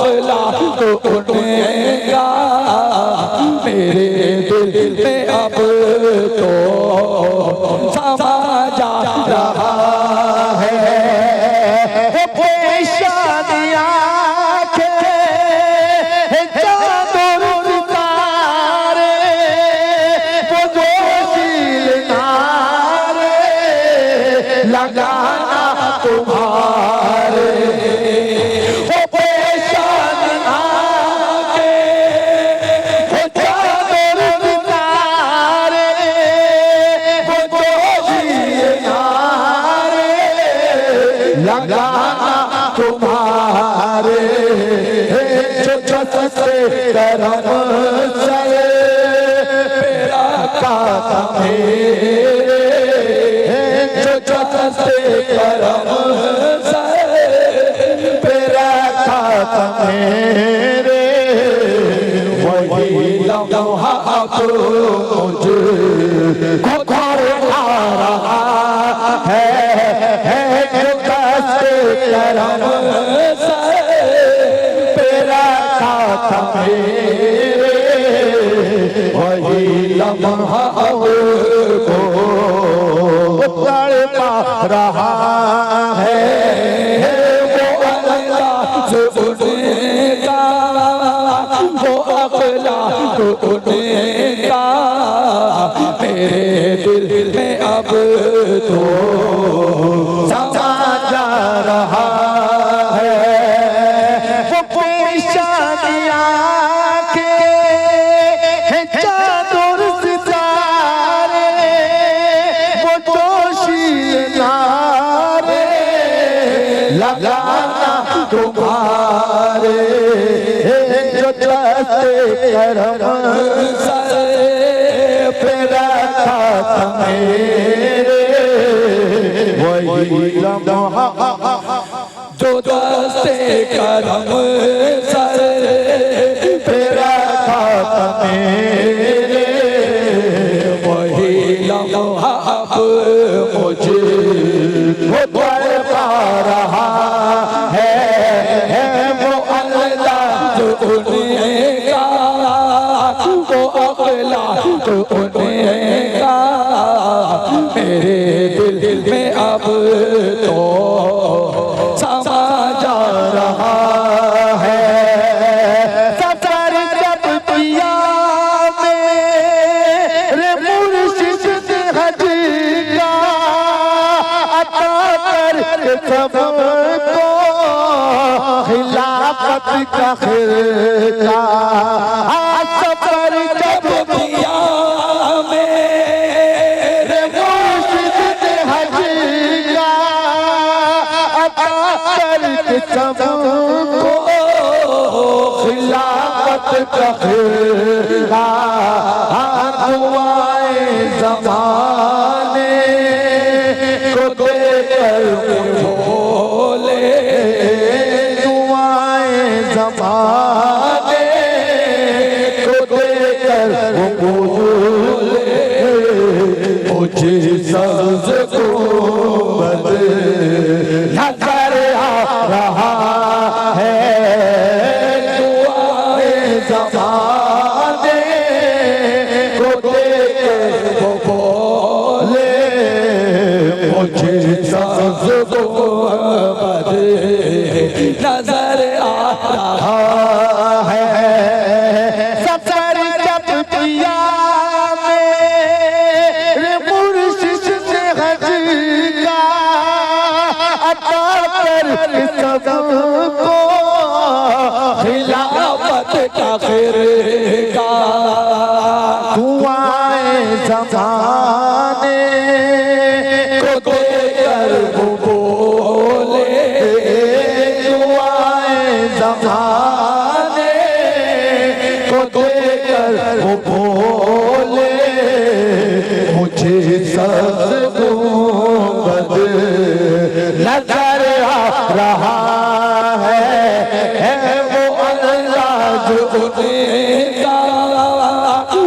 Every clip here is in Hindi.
अगला तो उठेगा मेरे दिल में अब तो समा जा रहा है पेशानियाँ के चादर सितारे वो जोशील नारे लगाना तुम्हारे वो पेशानियाँ के चादर सितारे वो जोशील नारे लगाना तुम्हारे जो से करम सरे मेरा काता मेरे जो से करम सरे मेरा काता मेरे वही लम्हा अब मुझे घर आ रहा है जो से करम सरे मेरा काता मेरे वही लम्हा अब को तड़पा रहा है वो अल्लाह से उठेगा वो अगला तो उठेगा मेरे दिल में अब तो समा जा रहा है वो पेशानियाँ के चादर सितारे वो जोशील नारे लगाना तुम्हारे जो दस्ते करम सरे पे रखा था मेरे वही लम्हा जो दस्ते करम सरे पे रखा था मेरे वही लम्हा अब मुझे वो तड़पा रहा है वो अल्लाह जो उठेगा वो अगला तो उठेगा मेरे दिल में अब तो समा जा रहा है सफर जब किया मेरे मुर्शिद हज का अता कर सबको खिलाफत का खिरका सफर जब किया मेरे मुर्शिद हज का अता कर सबको खिलाफत का खिरका दुआए ज़माने को देकर बोले दुआए ज़माने को देकर बोले मुझे सब्ज़ गुंबद नज़र आ रहा है दुआए ज़माने को देकर बोले मुझे सब्ज़ गुंबद नज़र आ रहा है सफर जब किया मेरे मुर्शिद से हज का अता कर सबको खिलाफत का खिरका दुआए ज़माने को देकर बोले दुआए ज़माने को देकर बोले मुझे सब्ज़ गुंबद नज़र आ रहा है वो अल्लाह जो उठेगा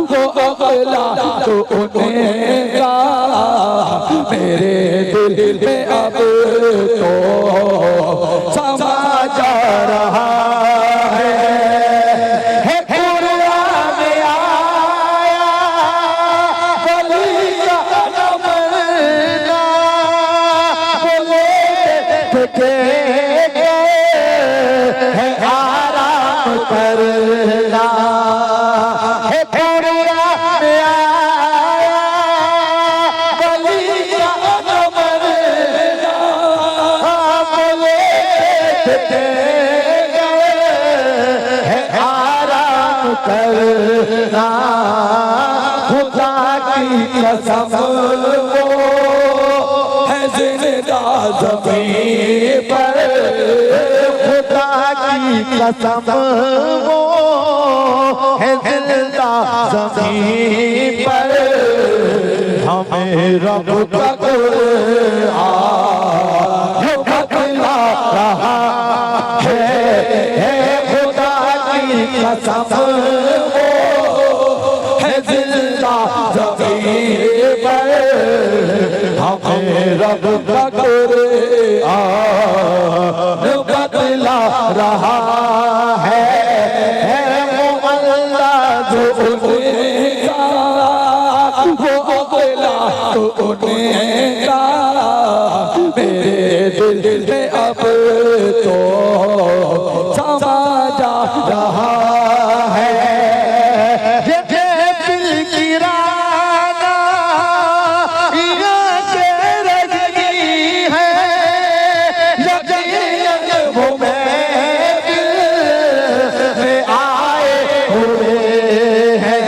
वो अगला तो उठेगा मेरे दिल में अब तो समा जा रहा करना है पूरा में आया वली का नमरना बोले थे है आराम करना खुदा की कसम वो है जिंदा ज़मीन पर खुदा की कसम वो है जिंदा ज़मीन पर हमें रब का कुरान बतला रहा है खुदा की कसम वो है जिंदा ज़मीन पर हमें रब का कुरान बतला रहा है वो अल्लाह जो उनका वो अगला तो उनका मेरे दिल में अब तो समा जा रहा है ये दिल की राना यहाँ के रजनी है यकीनन वो महफिल में आए हुए हैं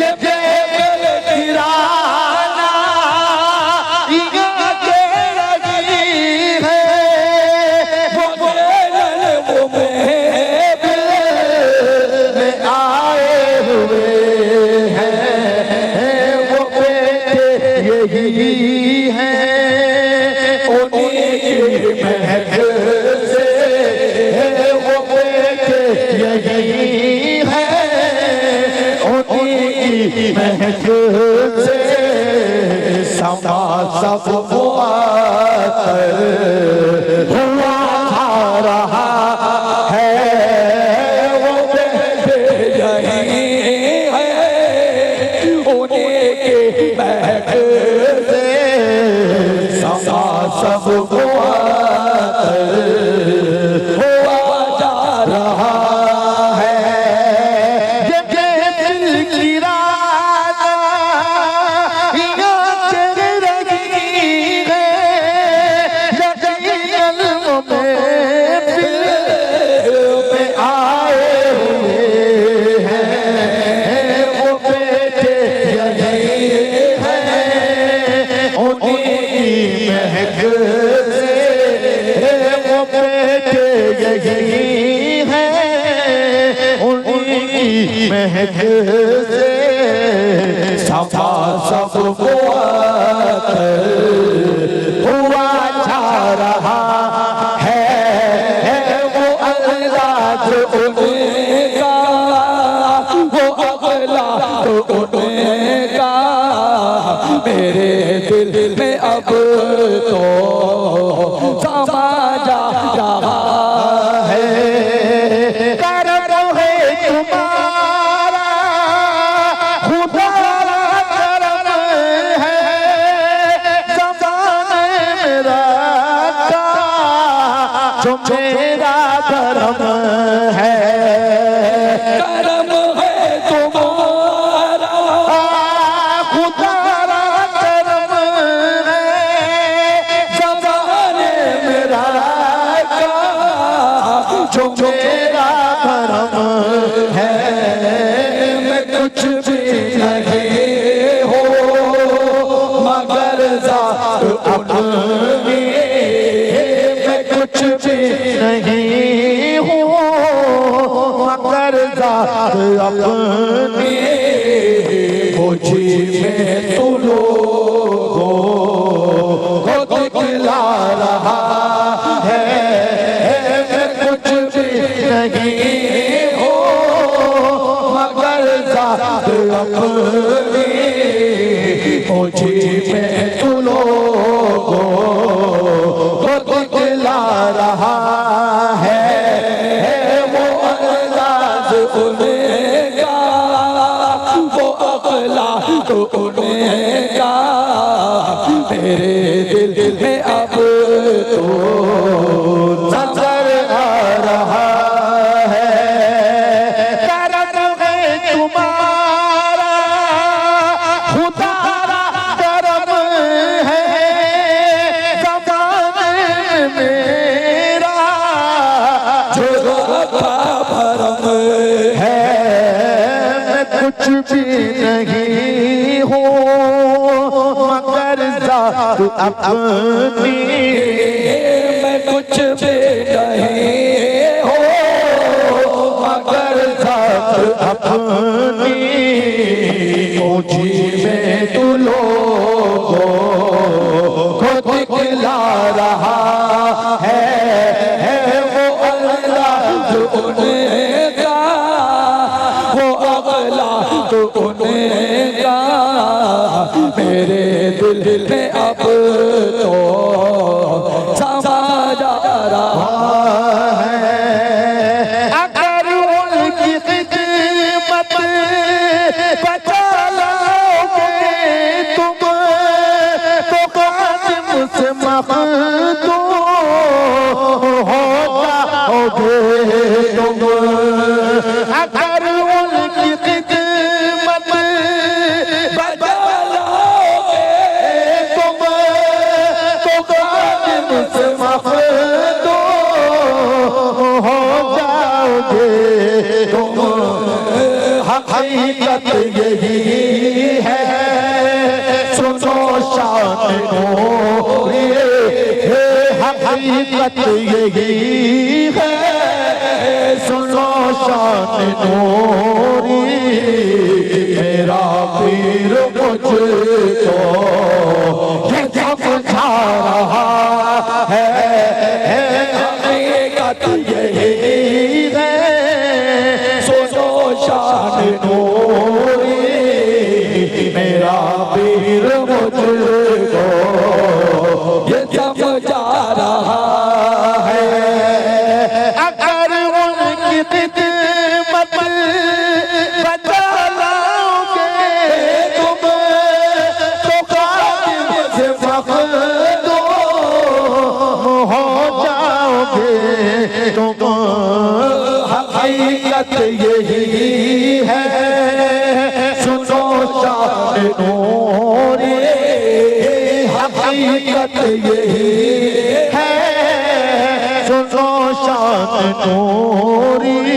ये दिल की राना यहाँ के रजनी है वो महफिल में आए हुए हैं वो बेटे यही हैं उन्हीं की महक से वो बेटे यही हैं उन्हीं की महक से समा सब मुअत्तर हुआ जा रहा है वो बेटे यही हैं उन्हीं की महक से समा सब मुअत्तर हुआ जा रहा है ये दिल की राना यहाँ के रही है यकीनन वो महफिल में आए हुए हैं वो बेटे यही हैं उन्हीं की महक से वो बेटे यही हैं उन्हीं की महक से समा सब मुअत्तर हुआ जा रहा है वो अल्लाह जो उनका वो अगला तो उनका मेरे दिल में अब तो समा जा रहा है करम है तुम्हारा खुदा करम है ज़माने मेरा का जो मेरा धर्म है करम है तुम्हारा खुदा करम है ज़माने मेरा का जो मेरा धर्म है मैं कुछ भी नहीं हो मगर ज़ात अपनी मैं कुछ भी नहीं हूँ मगर ज़ात अपनी मुझी में तू लोगों को दिखला रहा है मैं कुछ भी नहीं हूँ मगर ज़ात अपनी मुझी में तू लोगों को दिखला रहा है वो अंदाज़ उनका वो अगला तो उनका मेरे दिल में अब तो नजर आ रहा है भी नहीं हो मगर ज़ात अपनी, मैं कुछ भी नहीं हो मगर ज़ात अपनी, मुझी में तू लोगों को दिखला रहा है वो अल्लाह जो उनका, वो अल्लाह जो उनका मेरे दिल में अब तो समा जा रहा है। अगर उनकी खिदमत बचा लोगे तुम तो खादिम से मखदूम हो जाओगे तुम। अगर उनकी खिदमत बचा लोगे तुम तो खादिम से मखदूम हो जाओगे तुम। हकीकत यही है सुनो शान नूरी, हकीकत यही है सुनो शान नूरी, मेरा पीर मुझको ये समझा रहा है। हकीकत यही है सुनो शान नूरी, मेरा पीर मुझको ये समझा रहा है। अगर उनकी खिदमत बचा लोगे तुम तो खादिम से मखदूम हो जाओगे तुम। हकीकत यही है सुनो शान नूरी, हकीकत यही है सुनो शान नूरी,